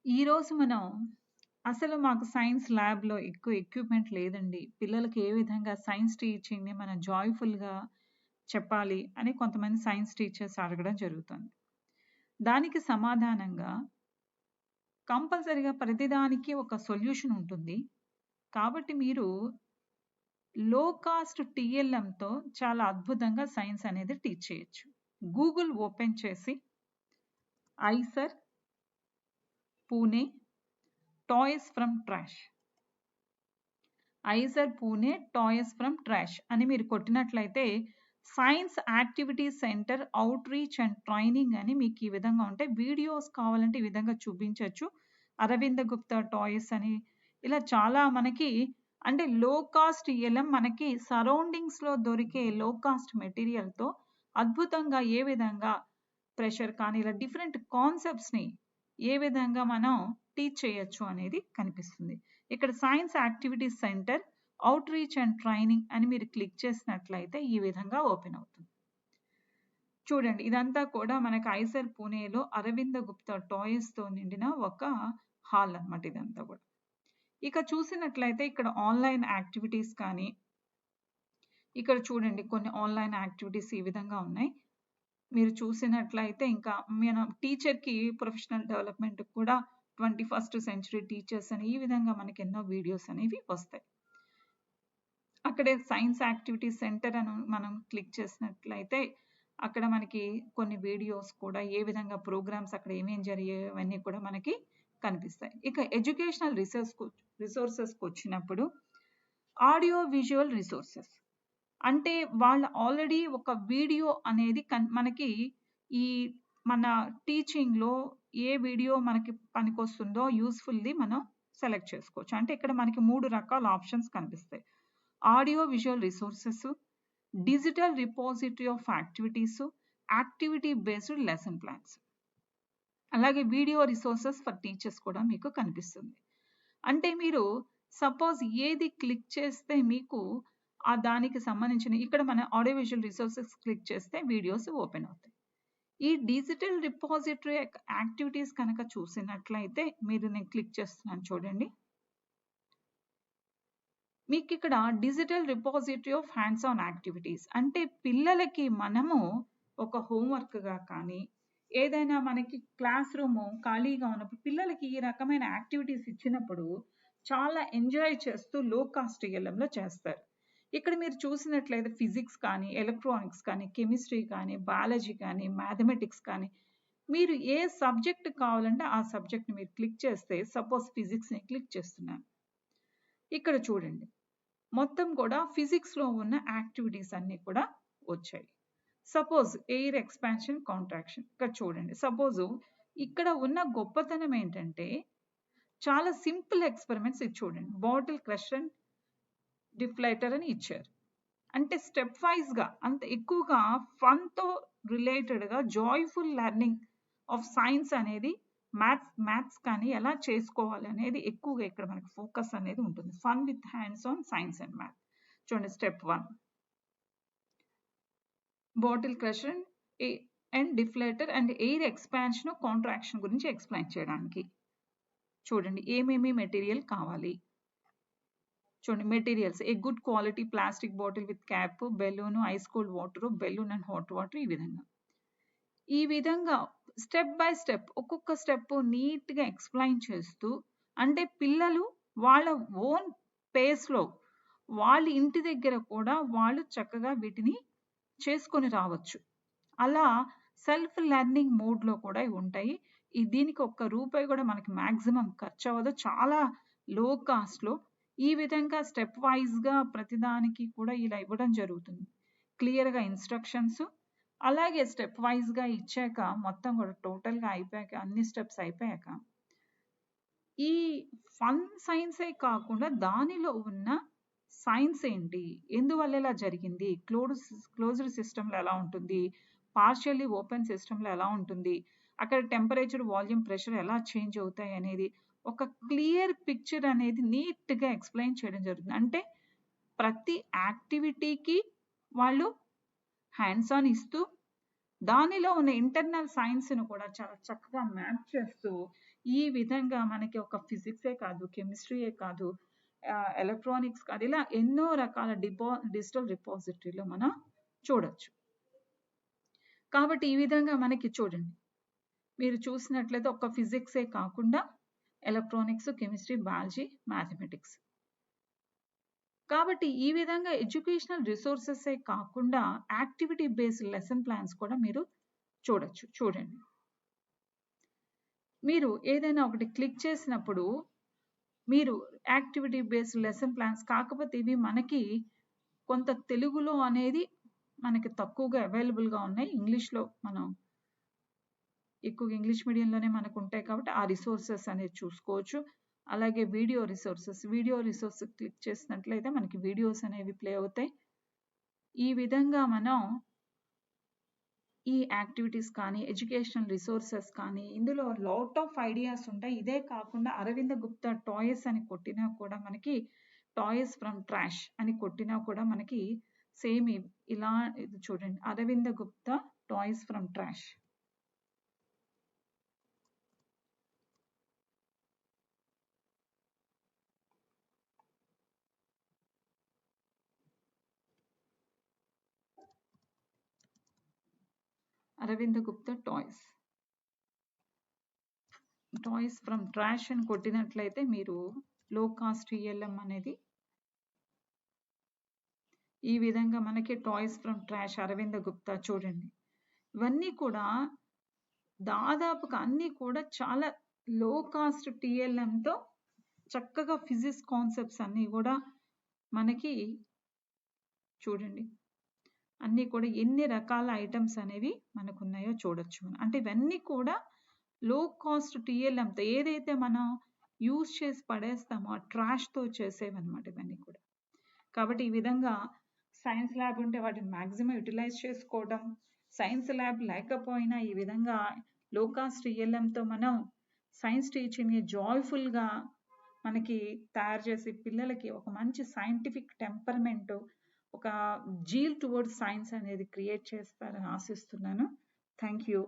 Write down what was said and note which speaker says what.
Speaker 1: ఈరోజు మనం అసలు మాకు సైన్స్ ల్యాబ్‌లో ఎక్కువ ఎక్విప్‌మెంట్ లేదండి. పిల్లలకి ఏ విధంగా సైన్స్ టీచింగ్‌ని మనం జాయ్‌ఫుల్‌గా చెప్పాలి అని కొంతమంది సైన్స్ టీచర్స్ అడగడం జరుగుతుంది. దానికి సమాధానంగా కంపల్సరీగా ప్రతిదానికి ఒక సొల్యూషన్ ఉంటుంది. కాబట్టి మీరు లో కాస్ట్ టీఎల్ఎంతో చాలా అద్భుతంగా సైన్స్ అనేది టీచ్ చేయొచ్చు. గూగుల్ ఓపెన్ చేసి IISER Pune toys from trash IISER Pune toys from trash అని మీరు కొట్టినట్లయితే science activity centre outreach and training అని మీకు ఈ విధంగా ఉంటాయి. వీడియోస్ కావాలంటే ఈ విధంగా చూపించవచ్చు. అరవింద గుప్తా టాయ్స్ అని ఇలా చాలా మనకి అంటే లో కాస్ట్ ఎలం మనకి సరౌండింగ్స్లో దొరికే లో కాస్ట్ మెటీరియల్తో అద్భుతంగా ఏ విధంగా ప్రెషర్ కానీ ఇలా డిఫరెంట్ కాన్సెప్ట్స్ని ఏ విధంగా మనం టీచ్ చేయొచ్చు అనేది కనిపిస్తుంది. ఇక్కడ science activities centre outreach and training అని మీరు క్లిక్ చేసినట్లయితే ఈ విధంగా ఓపెన్ అవుతుంది. చూడండి ఇదంతా కూడా మనకి ఐసర్ పూణేలో అరవింద గుప్తా టాయ్స్తో నిండిన ఒక హాల్ అన్నమాట ఇదంతా కూడా. ఇక చూసినట్లయితే ఇక్కడ ఆన్లైన్ యాక్టివిటీస్ కానీ ఇక్కడ చూడండి కొన్ని ఆన్లైన్ యాక్టివిటీస్ ఈ విధంగా ఉన్నాయి. మీరు చూసినట్లయితే ఇంకా మన టీచర్‌కి ప్రొఫెషనల్ డెవలప్‌మెంట్ కూడా 21st సెంచరీ టీచర్స్ అని ఈ విధంగా మనకి ఎన్నో వీడియోస్ అనేవి వస్తాయి. అక్కడే సైన్స్ యాక్టివిటీ సెంటర్ అని మనం క్లిక్ చేసినట్లయితే అక్కడ మనకి కొన్ని వీడియోస్ కూడా ఏ విధంగా ప్రోగ్రామ్స్ అక్కడ ఏమేం జరిగాయో అవన్నీ కూడా మనకి కనిపిస్తాయి. ఇక ఎడ్యుకేషనల్ రిసోర్సెస్‌కి వచ్చినప్పుడు ఆడియో విజువల్ రిసోర్సెస్ అంటే వాళ్ళు ఆల్రెడీ ఒక వీడియో అనేది మనకి ఈ మన టీచింగ్‌లో ఏ వీడియో మనకి పనికొస్తుందో యూజ్‌ఫుల్‌ది మనం సెలెక్ట్ చేసుకోవచ్చు. అంటే ఇక్కడ మనకి 3 రకాల ఆప్షన్స్ కనిపిస్తాయి. Audio visual resources, digital repository of activities, activity based lesson plans. అలాగే వీడియో రిసోర్సెస్ ఫర్ టీచర్స్ కూడా మీకు కనిపిస్తుంది. అంటే మీరు సపోజ్ ఏది క్లిక్ చేస్తే మీకు ఆ దానికి సంబంధించిన ఇక్కడ మన ఆడియో విజువల్ రిసోర్సెస్ క్లిక్ చేస్తే వీడియోస్ ఓపెన్ అవుతాయి. ఈ డిజిటల్ రిపోజిటరీ యాక్టివిటీస్ కనుక చూసినట్లయితే నేను క్లిక్ చేస్తున్నాను చూడండి. మీకు ఇక్కడ digital repository of hands on activities అంటే పిల్లలకి మనము ఒక హోంవర్క్‌గా కానీ ఏదైనా మనకి క్లాస్ రూమ్ ఖాళీగా ఉన్నప్పుడు పిల్లలకి ఈ రకమైన యాక్టివిటీస్ ఇచ్చినప్పుడు చాలా ఎంజాయ్ చేస్తూ లో కాస్ట్ ఎల్ఎంలో చేస్తారు. ఇక్కడ మీరు చూసినట్లయితే ఫిజిక్స్ కానీ, ఎలక్ట్రానిక్స్ కానీ, కెమిస్ట్రీ కానీ, బయాలజీ కానీ, మ్యాథమెటిక్స్ కానీ మీరు ఏ సబ్జెక్ట్ కావాలంటే ఆ సబ్జెక్ట్‌ని మీరు క్లిక్ చేస్తే సపోజ్ ఫిజిక్స్‌ని క్లిక్ చేస్తున్నాను. ఇక్కడ చూడండి. మొత్తం కూడా ఫిజిక్స్‌లో ఉన్న యాక్టివిటీస్ అన్నీ కూడా వచ్చాయి. సపోజ్ ఎయిర్ ఎక్స్పాన్షన్, కాంట్రాక్షన్ ఇక్కడ చూడండి. సపోజు ఇక్కడ ఉన్న గొప్పతనం ఏంటంటే చాలా సింపుల్ ఎక్స్‌పెరిమెంట్స్ ఇది చూడండి. బాటిల్ క్రషర్, డిఫ్లేటర్ అని ఇచ్చారు. అంటే స్టెప్ వైస్‌గా అంత ఎక్కువగా ఫన్‌తో రిలేటెడ్‌గా జాయ్‌ఫుల్ లెర్నింగ్ ఆఫ్ సైన్స్ అనేది మ్యాథ్స్ కానీ ఎలా చేసుకోవాలి అనేది ఎక్కువగా ఇక్కడ మనకి ఫోకస్ అనేది ఉంటుంది. Fun with hands on science and math. చూడండి step 1 bottle crusher and deflator and air expansion, contraction గురించి ఎక్స్‌ప్లెయిన్ చేయడానికి. చూడండి ఏమేమి మెటీరియల్ కావాలి. చూడండి materials a good quality plastic bottle with cap, balloon, ice cold water, balloon and hot water ఈ విధంగా. ఈ విధంగా స్టెప్ బై స్టెప్ ఒక్కొక్క స్టెప్ నీట్‌గా ఎక్స్‌ప్లెయిన్ చేస్తూ అంటే పిల్లలు వాళ్ళ ఓన్ పేస్‌లో వాళ్ళ ఇంటి దగ్గర కూడా వాళ్ళు చక్కగా వీటిని చేసుకొని రావచ్చు. అలా సెల్ఫ్ లెర్నింగ్ మోడ్‌లో కూడా ఇవి ఉంటాయి. దీనికి ఒక్క రూపాయి కూడా మనకి మాక్సిమం ఖర్చవ్వదు. చాలా లో కాస్ట్‌లో ఈ విధంగా స్టెప్ వైస్‌గా ప్రతిదానికి కూడా ఇలా ఇవ్వడం జరుగుతుంది. క్లియర్‌గా ఇన్‌స్ట్రక్షన్స్ అలాగే స్టెప్ వైస్‌గా ఇచ్చాక మొత్తం కూడా టోటల్‌గా అయిపోయాక అన్ని స్టెప్స్ అయిపోయాక ఈ ఫన్ సైన్సే కాకుండా దానిలో ఉన్న సైన్స్ ఏంటి? ఎందువల్ల ఇలా జరిగింది? క్లోజ్డ్ సిస్టమ్‌లో ఎలా ఉంటుంది? పార్షియల్లీ ఓపెన్ సిస్టమ్‌లో ఎలా ఉంటుంది? అక్కడ టెంపరేచర్, వాల్యూమ్, ప్రెషర్ ఎలా చేంజ్ అవుతాయి అనేది ఒక క్లియర్ పిక్చర్ అనేది నీట్‌గా ఎక్స్‌ప్లెయిన్ చేయడం జరుగుతుంది. అంటే ప్రతి యాక్టివిటీకి వాళ్ళు హ్యాండ్స్ ఆన్ ఇస్తూ దానిలో ఉన్న ఇంటర్నల్ సైన్స్ను కూడా చాలా చక్కగా మ్యాప్ చేస్తూ ఈ విధంగా మనకి ఒక ఫిజిక్సే కాదు, కెమిస్ట్రీయే కాదు, ఎలక్ట్రానిక్స్ కాదు, ఇలా ఎన్నో రకాల డిజిటల్ రిపాజిటరీలో మనం చూడొచ్చు. కాబట్టి ఈ విధంగా మనకి చూడండి, మీరు చూసినట్లయితే ఒక ఫిజిక్సే కాకుండా ఎలక్ట్రానిక్స్, కెమిస్ట్రీ, బయాలజీ, మ్యాథమెటిక్స్. కాబట్టి ఈ విధంగా ఎడ్యుకేషనల్ రిసోర్సెసే కాకుండా యాక్టివిటీ బేస్డ్ లెసన్ ప్లాన్స్ కూడా మీరు చూడొచ్చు. చూడండి, మీరు ఏదైనా ఒకటి క్లిక్ చేసినప్పుడు మీరు యాక్టివిటీ బేస్డ్ లెసన్ ప్లాన్స్, కాకపోతే ఇవి మనకి కొంత తెలుగులో అనేది మనకి తక్కువగా అవైలబుల్గా ఉన్నాయి. ఇంగ్లీష్లో మనం ఎక్కువగా ఇంగ్లీష్ మీడియంలోనే మనకు ఉంటాయి కాబట్టి ఆ రిసోర్సెస్ అనేది చూసుకోవచ్చు. అలాగే వీడియో రిసోర్సెస్ క్లిక్ చేసినట్లయితే మనకి వీడియోస్ అనేవి ప్లే అవుతాయి. ఈ విధంగా మనం ఈ యాక్టివిటీస్ కానీ, ఎడ్యుకేషనల్ రిసోర్సెస్ కానీ, ఇందులో లాట్ ఆఫ్ ఐడియాస్ ఉంటాయి. ఇదే కాకుండా అరవింద గుప్తా టాయ్స్ అని కొట్టినా కూడా మనకి టాయ్స్ ఫ్రమ్ ట్రాష్ అని కొట్టినా కూడా మనకి సేమ్ ఇలా ఇది చూడండి, Aravinda Gupta toys from trash. Aravinda Gupta toys from trash అని కొట్టినట్లయితే మీరు లో కాస్ట్ ఈఎల్ఎం అనేది ఈ విధంగా మనకి toys from trash Aravinda Gupta చూడండి. ఇవన్నీ కూడా దాదాపుగా అన్నీ కూడా చాలా లో కాస్ట్ టీఎల్ఎంతో చక్కగా ఫిజిక్స్ కాన్సెప్ట్స్ అన్నీ కూడా మనకి చూడండి, అన్నీ కూడా ఎన్ని రకాల ఐటమ్స్ అనేవి మనకు ఉన్నాయో చూడొచ్చు మనం. అంటే ఇవన్నీ కూడా లో కాస్ట్ టీఎల్ఎంతో ఏదైతే మనం యూజ్ చేసి పడేస్తామో ఆ ట్రాష్తో చేసేవన్నమాట ఇవన్నీ కూడా. కాబట్టి ఈ విధంగా సైన్స్ ల్యాబ్ ఉంటే వాటిని మ్యాక్సిమం యూటిలైజ్ చేసుకోవడం, సైన్స్ ల్యాబ్ లేకపోయినా ఈ విధంగా లో కాస్ట్ టీఎల్ఎంతో మనం సైన్స్ టీచింగ్ని జాయ్ఫుల్గా మనకి తయారు చేసి పిల్లలకి ఒక మంచి సైంటిఫిక్ టెంపర్మెంట్, ఒక జీల్ టువర్డ్స్ సైన్స్ అనేది క్రియేట్ చేస్తారని ఆశిస్తున్నాను. Thank you.